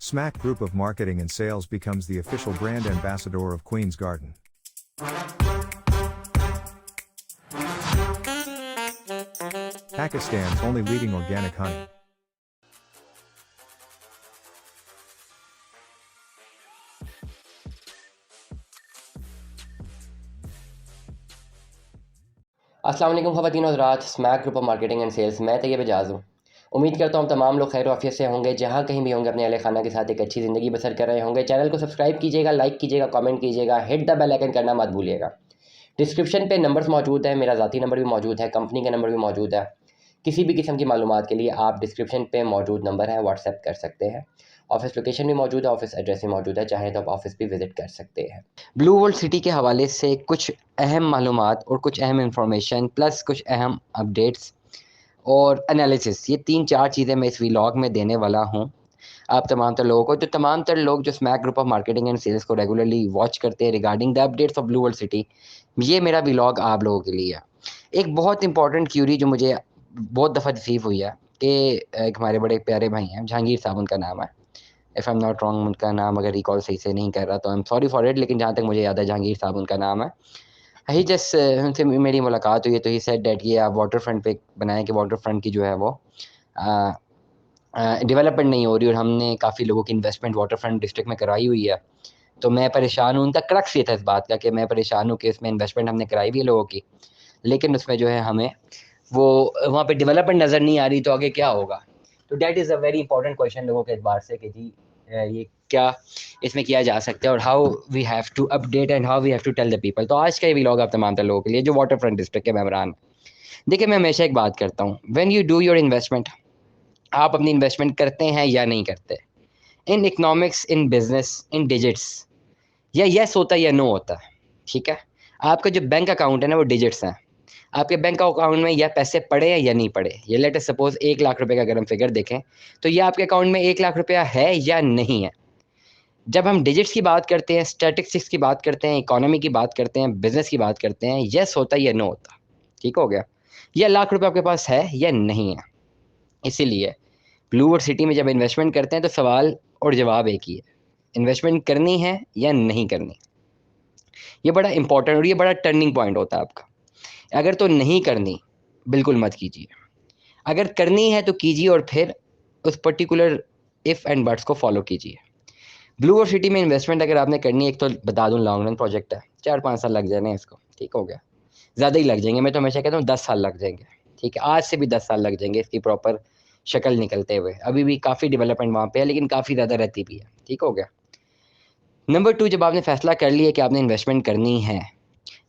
Smack Group of Marketing and Sales becomes the official brand ambassador of Queen's Garden. Pakistan's only leading organic honey. अस्सलाम वालेकुम ख़वातीन और हज़रात, smack group of marketing and sales. मैं तैयब एजाज़ हूँ। उम्मीद करता हूँ तमाम लोग खैर आफियत से होंगे, जहाँ कहीं भी होंगे अपने अहले खाना के साथ एक अच्छी ज़िंदगी बसर कर रहे होंगे। चैनल को सब्सक्राइब कीजिएगा, लाइक कीजिएगा, कमेंट कीजिएगा, हिट द बेल आइकन करना मत भूलिएगा। डिस्क्रिप्शन पे नंबर्स मौजूद हैं, मेरा ज़ाती नंबर भी मौजूद है, कंपनी का नंबर भी मौजूद है। किसी भी किस्म की मालूमात के लिए आप डिस्क्रिप्शन पे मौजूद नंबर है व्हाट्सएप कर सकते हैं। ऑफिस लोकेशन भी मौजूद है, ऑफिस एड्रेस भी मौजूद है, चाहे तो आप ऑफिस भी विज़िट कर सकते हैं। ब्लू वर्ल्ड सिटी के हवाले से कुछ अहम मालूमात और कुछ अहम इंफॉर्मेशन प्लस कुछ अहम अपडेट्स और एनालिसिस, ये 3-4 चीज़ें मैं इस व्लॉग में देने वाला हूँ आप तमाम तर लोगों को। तो तमाम तर लोग जो smack group of marketing and sales को रेगुलरली वॉच करते हैं regarding the updates of Blue World City, ये मेरा व्लॉग आप लोगों के लिए है। एक बहुत इंपॉर्टेंट क्यूरी जो मुझे बहुत दफ़ा रिसीव हुई है कि एक हमारे बड़े प्यारे भाई हैं, जहांगीर साहब उनका नाम है, if I am not wrong, उनका नाम अगर रिकॉल सही से नहीं कर रहा तो I am sorry for it, लेकिन जहाँ तक मुझे याद है जहांगीर साहब उनका नाम है। ही जस्ट उनसे मेरी मुलाकात हुई है तो ही सेड दैट ये आप वाटर फ्रंट पे बनाएं कि वाटर फ्रंट की जो है वो डेवलपमेंट नहीं हो रही और हमने काफ़ी लोगों की इन्वेस्टमेंट वाटर फ्रंट डिस्ट्रिक्ट में कराई हुई है। तो मैं परेशान हूँ। उनका क्रक्स ये था इस बात का कि मैं परेशान हूँ कि इसमें इन्वेस्टमेंट हमने कराई हुई है लोगों की, लेकिन उसमें जो है हमें वो वहाँ पे डेवलपमेंट नज़र नहीं आ रही, तो आगे क्या होगा। तो that is a very important question लोगों के एतबार से कि जी ये क्या इसमें किया जा सकता है और how we have to update and how we have to tell the people. तो आज का ये व्लॉग आप तमाम तर लोगों के लिए जो वाटर फ्रंट डिस्ट्रिक्ट के मेंबरान। देखिए, मैं हमेशा एक बात करता हूँ, when you do your investment, आप अपनी इन्वेस्टमेंट करते हैं या नहीं करते। In economics, in business, in digits, या यस होता है या नो होता है, ठीक है। आपका जो बैंक अकाउंट है ना वो डिजिट्स हैं। आपके बैंक अकाउंट में या पैसे पड़े हैं या नहीं पड़े। ये लेट अस सपोज 1 लाख रुपए का अगर हम फिगर देखें तो ये आपके अकाउंट में 1 लाख रुपया है या नहीं है। जब हम डिजिट्स की बात करते हैं, स्टैटिस्टिक्स की बात करते हैं, इकोनॉमी की बात करते हैं, बिजनेस की बात करते हैं, यस होता है या नो होता। ठीक हो गया। यह लाख रुपए आपके पास है या नहीं है। इसीलिए ब्लू वर्ल्ड सिटी में जब इन्वेस्टमेंट करते हैं तो सवाल और जवाब एक ही है, इन्वेस्टमेंट करनी है या नहीं करनी। ये बड़ा इंपॉर्टेंट और ये बड़ा टर्निंग पॉइंट होता है आपका। अगर तो नहीं करनी, बिल्कुल मत कीजिए। अगर करनी है तो कीजिए और फिर उस पर्टिकुलर इफ़ एंड बट्स को फॉलो कीजिए। ब्लू वर्ल्ड सिटी में इन्वेस्टमेंट अगर आपने करनी है, एक तो बता दूं लॉन्ग रन प्रोजेक्ट है, 4-5 साल लग जाने इसको, ठीक हो गया। ज़्यादा ही लग जाएंगे, मैं तो हमेशा कहता हूँ 10 साल लग जाएंगे, ठीक है। आज से भी 10 साल लग जाएंगे इसकी प्रॉपर शक्ल निकलते हुए। अभी भी काफ़ी डेवलपमेंट वहाँ पे है, लेकिन काफ़ी ज़्यादा रहती भी है, ठीक हो गया। नंबर 2, जब आपने फैसला कर लिया कि आपने इन्वेस्टमेंट करनी है,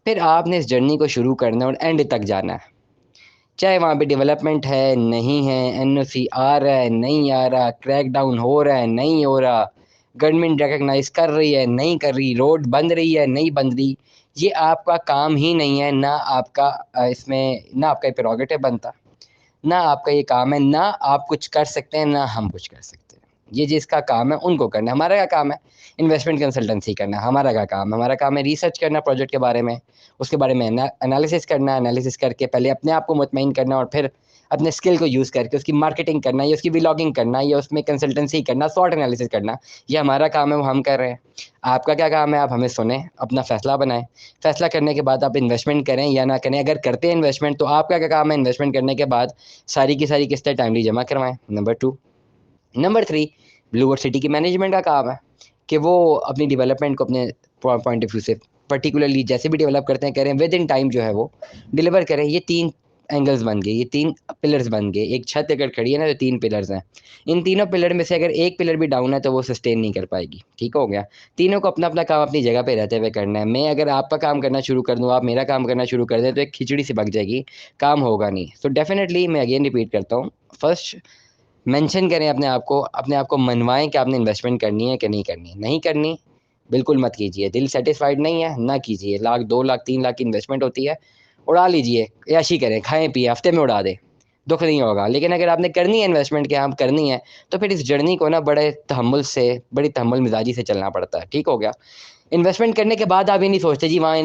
फिर आपने इस जर्नी को शुरू करना है और एंड तक जाना है। चाहे वहाँ पे डेवलपमेंट है, नहीं है, एनओसी आ रहा है, नहीं आ रहा, क्रैक डाउन हो रहा है, नहीं हो रहा, गवर्नमेंट रिकॉग्नाइज़ कर रही है, नहीं कर रही, रोड बन रही है, नहीं बन रही, ये आपका काम ही नहीं है। ना आपका इसमें ना आपका प्रेरोगेटिव बनता, ना आपका ये काम है, ना आप कुछ कर सकते हैं, ना हम कुछ कर सकते हैं। ये जिसका काम है उनको करना है। हमारा क्या काम है? इन्वेस्टमेंट कंसल्टेंसी करना। हमारा क्या काम है? हमारा काम है रिसर्च करना प्रोजेक्ट के बारे में, उसके बारे में एनालिसिस करना, एनालिसिस करके पहले अपने आप को मुतमईन करना और फिर अपने स्किल को यूज़ करके उसकी मार्केटिंग करना या उसकी व्लॉगिंग करना या उसमें कंसल्टेंसी करना, सॉट एनालिसिस करना। ये हमारा काम है, वो हम कर रहे हैं। आपका क्या काम है? आप हमें सुनें, अपना फ़ैसला बनाएँ। फ़ैसला करने के बाद आप इन्वेस्टमेंट करें या ना करें। अगर करते हैं इन्वेस्टमेंट, तो आपका क्या काम है? इन्वेस्टमेंट करने के बाद सारी की सारी किस्तें टाइमली जमा करवाएँ, number 2। Number 3, blue World city की मैनेजमेंट का काम है कि वो अपनी डेवलपमेंट को अपने पॉइंट ऑफ व्यू से पर्टिकुलरली जैसे भी डेवलप करते हैं करें, विद इन टाइम जो है वो डिलीवर करें। ये 3 एंगल्स बन गए, ये 3 पिलर्स बन गए। एक छत अगर खड़ी है ना तो 3 पिलर्स हैं। इन तीनों पिलर में से अगर एक पिलर भी डाउन है तो वो सस्टेन नहीं कर पाएगी, ठीक हो गया। तीनों को अपना-अपना काम अपनी जगह पे रहते हुए करना है। मैं अगर आपका काम करना शुरू कर दूँ, आप मेरा काम करना शुरू कर दें, तो एक खिचड़ी सी पक जाएगी, काम होगा नहीं। सो डेफिनिटली मैं अगेन रिपीट करता हूँ, फर्स्ट मेंशन करें अपने आप को मनवाएँ कि आपने इन्वेस्टमेंट करनी है कि नहीं करनी। नहीं करनी, बिल्कुल मत कीजिए। दिल सैटिस्फाइड नहीं है, ना कीजिए। लाख, 2 लाख, 3 लाख की इन्वेस्टमेंट होती है, उड़ा लीजिए, ऐश ही करें, खाएँ-पिएँ, हफ्ते में उड़ा दें, दुःख नहीं होगा। लेकिन अगर आपने करनी है इन्वेस्टमेंट कि हाँ करनी है, तो फिर इस जर्नी को ना बड़े तहम्मुल से, बड़ी तहम्मुल मिज़ाजी से चलना पड़ता है, ठीक हो गया। इन्वेस्टमेंट करने के बाद आप ये नहीं सोचते जी वहाँ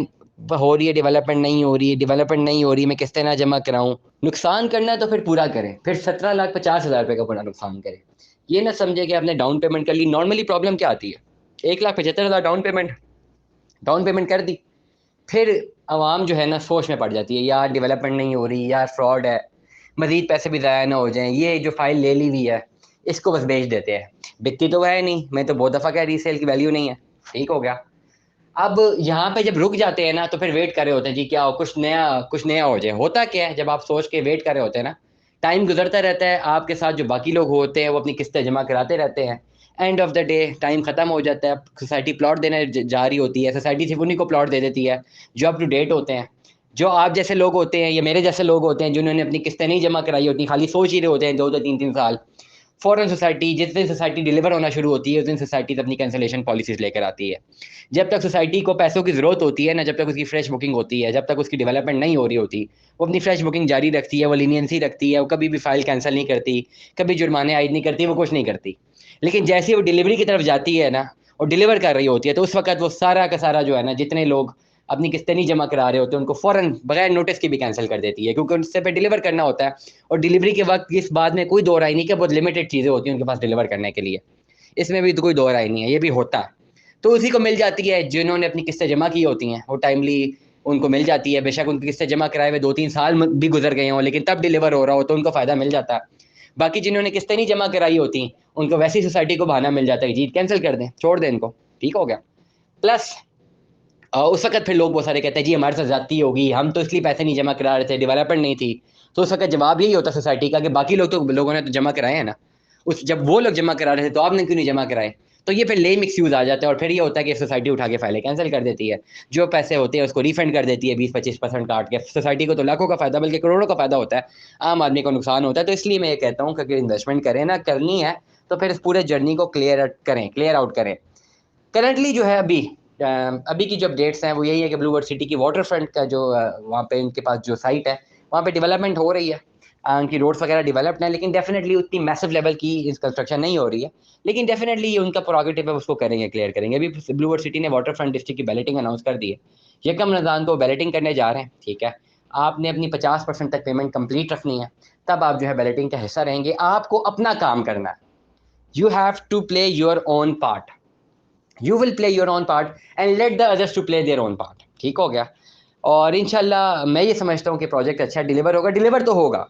हो रही है डेवलपमेंट, नहीं हो रही है डेवलपमेंट, नहीं हो रही, मैं किस्तें ना जमा कराऊँ। नुकसान करना है तो फिर पूरा करें, फिर 17,50,000 रुपये का बड़ा नुकसान करें। ये ना समझे कि आपने डाउन पेमेंट कर ली। नॉर्मली प्रॉब्लम क्या आती है, 1,75,000 डाउन पेमेंट कर दी, फिर आवाम जो है ना सोच में पड़ जाती है, यार डेवलपमेंट नहीं हो रही, यार फ्रॉड है, मज़ीद पैसे भी ज़ाया ना हो जाएँ, ये जो फ़ाइल ले ली हुई है इसको बस बेच देते हैं। बिकती तो है नहीं, मैं तो बहुत दफ़ा कहा रीसेल की वैल्यू नहीं है, ठीक हो गया। अब यहाँ पे जब रुक जाते हैं ना तो फिर वेट कर रहे होते हैं जी, क्या हो, कुछ नया हो जाए। होता क्या है, जब आप सोच के वेट कर रहे होते हैं ना, टाइम गुजरता रहता है, आपके साथ जो बाकी लोग होते हैं वो अपनी किस्तें जमा कराते रहते हैं। End of the day time खत्म हो जाता है, सोसाइटी प्लॉट देने जा रही होती है, सोसाइटी सिर्फ उन्हीं को प्लॉट दे देती है जो अप टू डेट होते हैं। जो आप जैसे लोग होते हैं या मेरे जैसे लोग होते हैं जिन्होंने अपनी किस्तें नहीं जमा कराई होती, खाली सोच ही रहे होते हैं 2-2 3-3 साल, फ़ौरन सोसाइटी, जिस दिन सोसाइटी डिलीवर होना शुरू होती है उस दिन सोसाइटी अपनी कैंसलेशन पॉलिसीज़ लेकर आती है। जब तक सोसाइटी को पैसों की ज़रूरत होती है ना, जब तक उसकी फ्रेश बुकिंग होती है, जब तक उसकी डेवलपमेंट नहीं हो रही होती, वो अपनी फ्रेश बुकिंग जारी रखती है, वो लीनियंसी रखती है, वो कभी भी फ़ाइल कैंसल नहीं करती, कभी जुर्माने आयद नहीं करती, वो कुछ नहीं करती। लेकिन जैसे ही वो डिलीवरी की तरफ जाती है ना और डिलीवर कर रही होती है, तो उस वक़्त वो सारा का सारा जो है ना, जितने लोग अपनी किस्तें नहीं जमा करा रहे होते, उनको फ़ौरन बगैर नोटिस के भी कैंसल कर देती है, क्योंकि उससे पे डिलीवर करना होता है और डिलीवरी के वक़्त इस बात में कोई दो राय नहीं कि बहुत लिमिटेड चीज़ें होती हैं उनके पास डिलीवर करने के लिए। इसमें भी तो कोई दो राय नहीं है, ये भी होता है। तो उसी को मिल जाती है जिन्होंने अपनी किस्तें जमा की होती हैं, वो टाइमली उनको मिल जाती है। बेशक उनकी किस्तें जमा कराए हुए 2-3 साल भी गुज़र गए हों, लेकिन तब डिलीवर हो रहा हो तो उनको फ़ायदा मिल जाता है। बाकी जिन्होंने किस्तें नहीं जमा कराई होती, उनको वैसे ही सोसाइटी को बहाना मिल जाता है कि जी कैंसल कर दें, छोड़ दें इनको, ठीक हो गया। प्लस उस वक़्त फिर लोग बहुत सारे कहते हैं जी हमारे साथ ज़्यादती होगी, हम तो इसलिए पैसे नहीं जमा करा रहे थे, डेवलपमेंट नहीं थी। तो उस वक़्त जवाब यही होता सोसाइटी का कि बाकी लोगों ने तो जमा कराए हैं ना। उस जब वो लोग जमा करा रहे थे तो आपने क्यों नहीं जमा कराए? तो ये फिर लेम एक्सक्यूज़ आ जाता है और फिर ये होता है कि सोसाइटी उठा के फाइलें कैंसल कर देती है। जो पैसे होते हैं उसको रिफंड कर देती है 20-25% काट के। सोसाइटी को तो लाखों का फ़ायदा बल्कि करोड़ों का फ़ायदा होता है। आम आदमी को नुकसान होता है। तो इसलिए मैं ये कहता हूँ कि अगर इन्वेस्टमेंट करें ना, करनी है तो फिर इस पूरे जर्नी को क्लियर आउट करें। करंटली जो है अभी की जो अपडेट्स हैं वो यही है कि ब्लू वर्ल्ड सिटी की वाटर फ्रंट का जो वहाँ पे इनके पास जो साइट है, वहाँ पे डेवलपमेंट हो रही है। उनकी रोड्स वगैरह डेवलप्ड हैं, लेकिन डेफिनिटली उतनी मैसिव लेवल की इस कंस्ट्रक्शन नहीं हो रही है। लेकिन डेफिनिटली ये उनका प्रोगेटिव है, उसको करेंगे, क्लियर करेंगे। अभी ब्लू वर्ल्ड सिटी ने वाटर फ्रंट डिस्ट्रिक्ट की बैलेटिंग अनाउंस कर दी है। यकम रमज़ान को बैलेटिंग करने जा रहे हैं, ठीक है। आपने अपनी 50% तक पेमेंट कंप्लीट रखनी है, तब आप जो है बैलेटिंग का हिस्सा रहेंगे। आपको अपना काम करना है। You have to play your own part. You will play your own part and let the others to play their own part, ठीक हो गया। और इंशाल्लाह मैं ये समझता हूँ कि प्रोजेक्ट अच्छा डिलीवर तो होगा।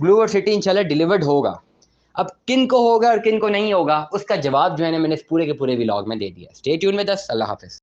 ब्लू वर्ल्ड सिटी इंशाल्लाह डिलीवर्ड होगा। अब किन को होगा और किन को नहीं होगा उसका जवाब जो है ना मैंने इस पूरे के पूरे व्लॉग में दे दिया। Stay tune with us. Allah हाफ़िज़।